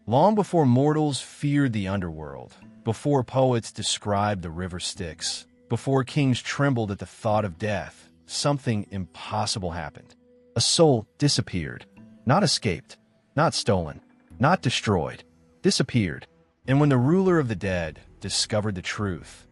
Long before mortals feared the underworld, before poets described the river Styx, before kings trembled at the thought of death, something impossible happened. A soul disappeared, not escaped, not stolen, not destroyed, disappeared. And when the ruler of the dead discovered the truth,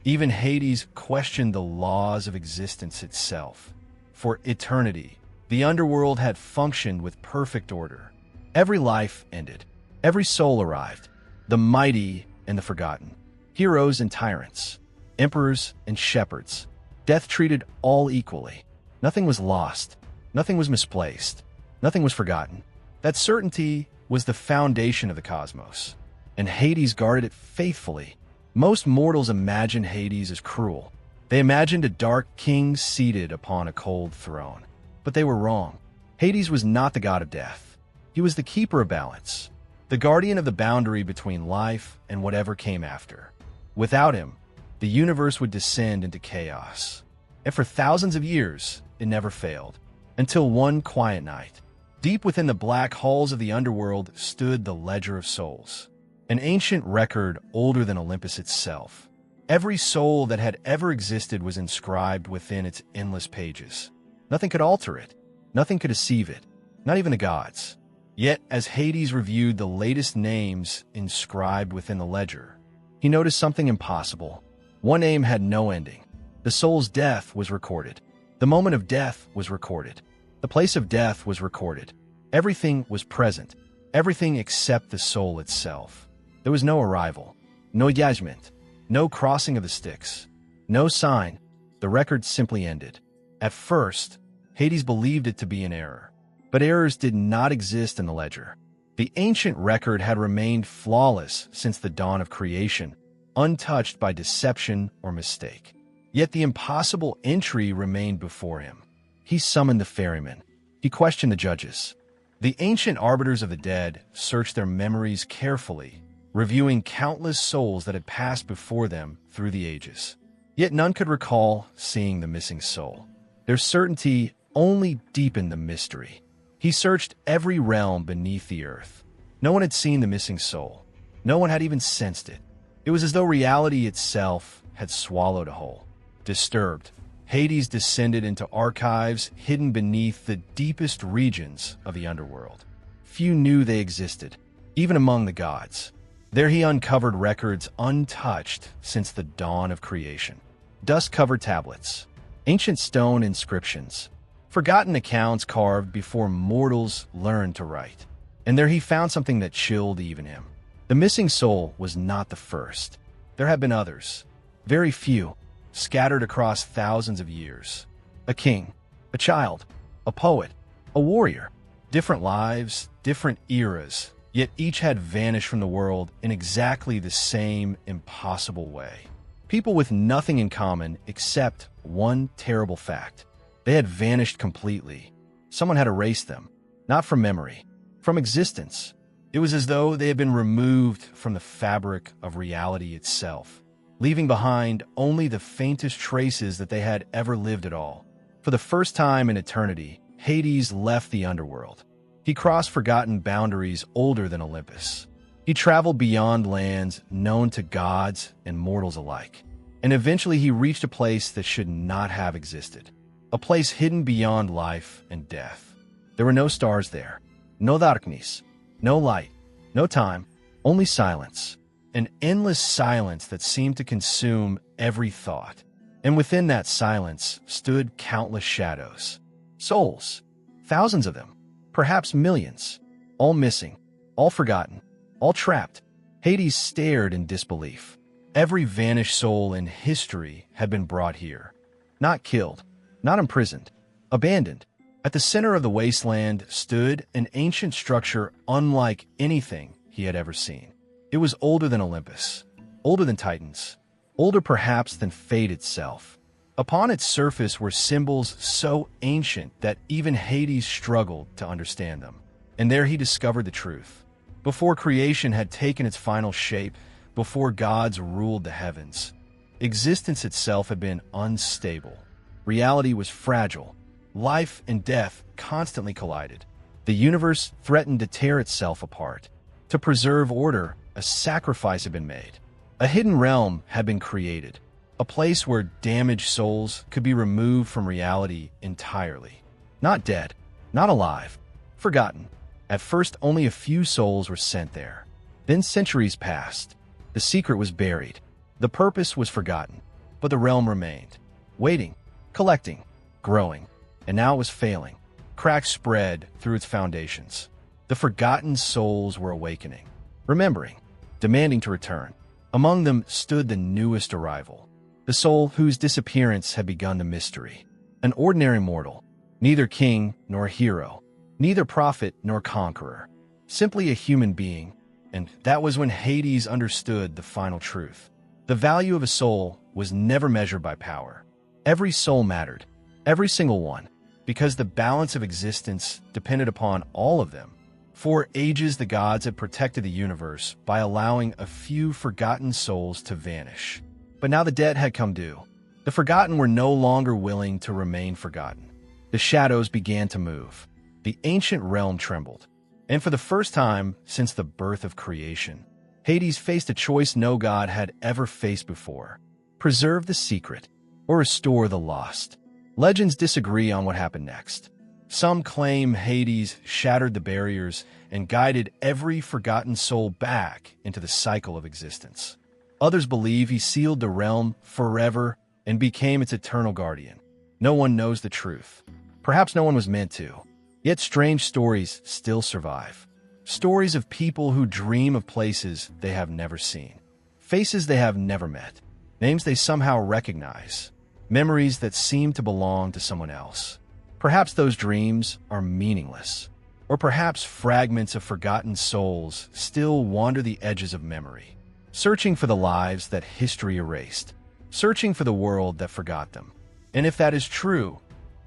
even Hades questioned the laws of existence itself. For eternity, the underworld had functioned with perfect order. Every life ended. Every soul arrived. The mighty and the forgotten. Heroes and tyrants. Emperors and shepherds. Death treated all equally. Nothing was lost. Nothing was misplaced. Nothing was forgotten. That certainty was the foundation of the cosmos, and Hades guarded it faithfully. Most mortals imagined Hades as cruel. They imagined a dark king seated upon a cold throne. But they were wrong. Hades was not the god of death. He was the keeper of balance, the guardian of the boundary between life and whatever came after. Without him, the universe would descend into chaos. And for thousands of years, it never failed. Until one quiet night, deep within the black halls of the underworld stood the Ledger of Souls, an ancient record older than Olympus itself. Every soul that had ever existed was inscribed within its endless pages. Nothing could alter it. Nothing could deceive it, not even the gods. Yet, as Hades reviewed the latest names inscribed within the ledger, he noticed something impossible. One name had no ending. The soul's death was recorded. The moment of death was recorded. The place of death was recorded. Everything was present. Everything except the soul itself. There was no arrival, no judgment, no crossing of the Styx, no sign. The record simply ended. At first, Hades believed it to be an error. But errors did not exist in the ledger. The ancient record had remained flawless since the dawn of creation, untouched by deception or mistake. Yet the impossible entry remained before him. He summoned the ferryman. He questioned the judges. The ancient arbiters of the dead searched their memories carefully, reviewing countless souls that had passed before them through the ages. Yet none could recall seeing the missing soul. Their certainty only deepened the mystery. He searched every realm beneath the earth. No one had seen the missing soul. No one had even sensed it. It was as though reality itself had swallowed a whole. Disturbed, Hades descended into archives hidden beneath the deepest regions of the underworld. Few knew they existed, even among the gods. There he uncovered records untouched since the dawn of creation. Dust-covered tablets, ancient stone inscriptions, forgotten accounts carved before mortals learned to write. And there he found something that chilled even him. The missing soul was not the first. There had been others, very few, scattered across thousands of years. A king, a child, a poet, a warrior. Different lives, different eras, yet each had vanished from the world in exactly the same impossible way. People with nothing in common except one terrible fact. They had vanished completely. Someone had erased them, not from memory, from existence. It was as though they had been removed from the fabric of reality itself, leaving behind only the faintest traces that they had ever lived at all. For the first time in eternity, Hades left the underworld. He crossed forgotten boundaries older than Olympus. He traveled beyond lands known to gods and mortals alike. And eventually he reached a place that should not have existed. A place hidden beyond life and death. There were no stars there, no darkness, no light, no time, only silence. An endless silence that seemed to consume every thought. And within that silence stood countless shadows. Souls, thousands of them, perhaps millions, all missing, all forgotten, all trapped. Hades stared in disbelief. Every vanished soul in history had been brought here, not killed, not imprisoned, abandoned. At the center of the wasteland stood an ancient structure unlike anything he had ever seen. It was older than Olympus, older than Titans, older perhaps than fate itself. Upon its surface were symbols so ancient that even Hades struggled to understand them. And there he discovered the truth. Before creation had taken its final shape, before gods ruled the heavens, existence itself had been unstable. Reality was fragile. Life and death constantly collided. The universe threatened to tear itself apart, To preserve order, a sacrifice had been made. A hidden realm had been created, a place where damaged souls could be removed from reality entirely. Not dead, not alive, forgotten. At first, only a few souls were sent there. Then centuries passed. The secret was buried. The purpose was forgotten. But the realm remained, waiting, collecting, growing. And now it was failing. Cracks spread through its foundations. The forgotten souls were awakening, remembering, demanding to return. Among them stood the newest arrival, the soul whose disappearance had begun the mystery. An ordinary mortal, neither king nor hero, neither prophet nor conqueror, simply a human being. And that was when Hades understood the final truth. The value of a soul was never measured by power. Every soul mattered, every single one, because the balance of existence depended upon all of them. For ages, the gods had protected the universe by allowing a few forgotten souls to vanish. But now the debt had come due. The forgotten were no longer willing to remain forgotten. The shadows began to move. The ancient realm trembled. And for the first time since the birth of creation, Hades faced a choice no god had ever faced before: preserve the secret or restore the lost. Legends disagree on what happened next. Some claim Hades shattered the barriers and guided every forgotten soul back into the cycle of existence. Others believe he sealed the realm forever and became its eternal guardian. No one knows the truth. Perhaps no one was meant to. Yet strange stories still survive. Stories of people who dream of places they have never seen, faces they have never met, names they somehow recognize, memories that seem to belong to someone else. Perhaps those dreams are meaningless, or perhaps fragments of forgotten souls still wander the edges of memory, searching for the lives that history erased, searching for the world that forgot them. And if that is true,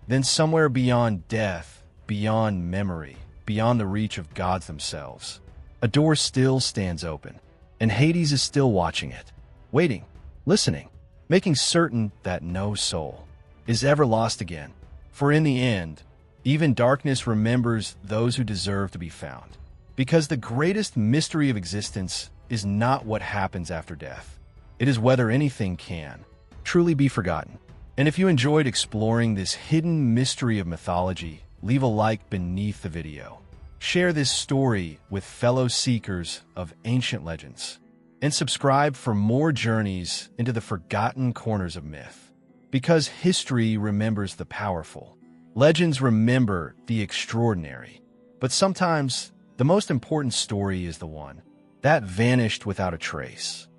then somewhere beyond death, beyond memory, beyond the reach of gods themselves, a door still stands open, and Hades is still watching it, waiting, listening, making certain that no soul is ever lost again. For in the end, even darkness remembers those who deserve to be found. Because the greatest mystery of existence is not what happens after death. It is whether anything can truly be forgotten. And if you enjoyed exploring this hidden mystery of mythology, leave a like beneath the video. Share this story with fellow seekers of ancient legends. And subscribe for more journeys into the forgotten corners of myth. Because history remembers the powerful. Legends remember the extraordinary. But sometimes, the most important story is the one that vanished without a trace.